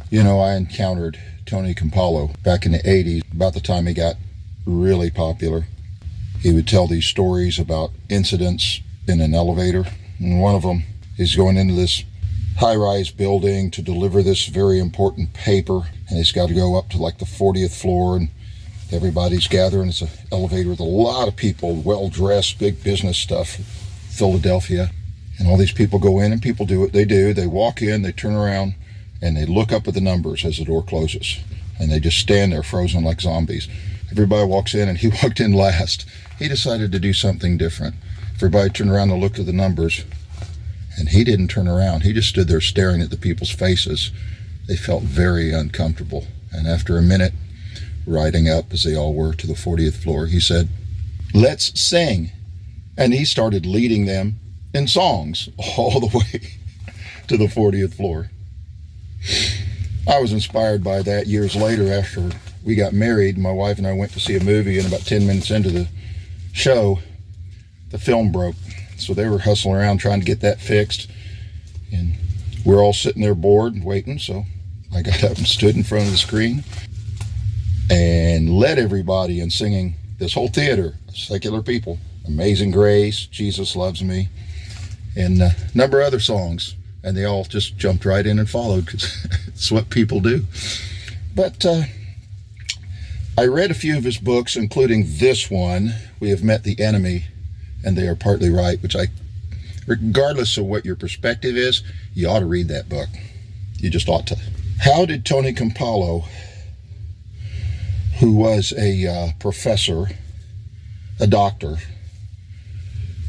You know, I encountered Tony Campolo back in the 80s, about the time he got really popular. He would tell these stories about incidents in an elevator, and one of them is going into this high-rise building to deliver this very important paper, and he's got to go up to like the 40th floor, and everybody's gathering. It's an elevator with a lot of people, well-dressed, big business stuff, Philadelphia. And all these people go in, and people do what they do. They walk in, they turn around, and they look up at the numbers as the door closes. And they just stand there frozen like zombies. Everybody walks in, and he walked in last. He decided to do something different. Everybody turned around and looked at the numbers, and he didn't turn around. He just stood there staring at the people's faces. They felt very uncomfortable. And after a minute, riding up, as they all were, to the 40th floor, he said, "Let's sing." And he started leading them in songs all the way to the 40th floor. I was inspired by that years later. After we got married, my wife and I went to see a movie, and about 10 minutes into the show, the film broke. So they were hustling around trying to get that fixed, and we're all sitting there bored and waiting. So I got up and stood in front of the screen and led everybody in singing, this whole theater of secular people, Amazing Grace, Jesus Loves Me, and a number of other songs. And they all just jumped right in and followed, because it's what people do. But I read a few of his books, including this one, We Have Met the Enemy, and They Are Partly Right, which regardless of what your perspective is, you ought to read that book. You just ought to. How did Tony Campolo, who was a professor, a doctor,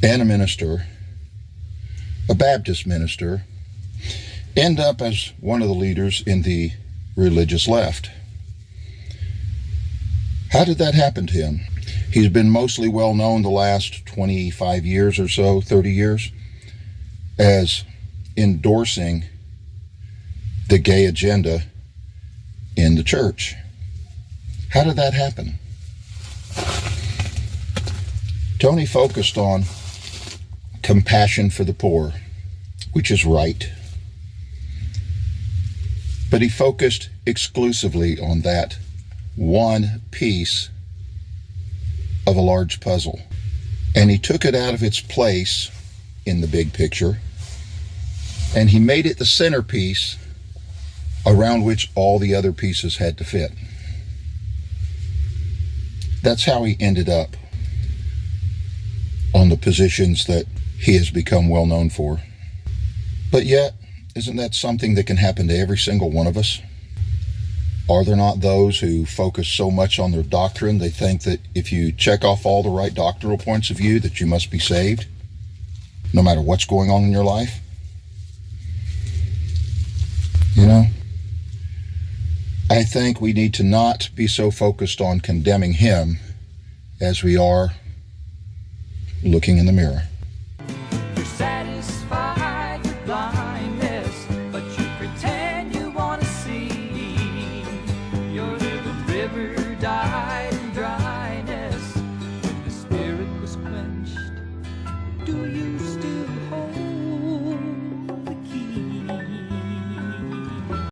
and a minister, a Baptist minister, end up as one of the leaders in the religious left? How did that happen to him? He's been mostly well known the last 25 years or so, 30 years, as endorsing the gay agenda in the church. How did that happen? Tony focused on compassion for the poor, which is right. But he focused exclusively on that one piece of a large puzzle. And he took it out of its place in the big picture, and he made it the centerpiece around which all the other pieces had to fit. That's how he ended up on the positions that he has become well known for. But yet, isn't that something that can happen to every single one of us? Are there not those who focus so much on their doctrine, they think that if you check off all the right doctrinal points of view, that you must be saved, no matter what's going on in your life? You know, I think we need to not be so focused on condemning him as we are looking in the mirror.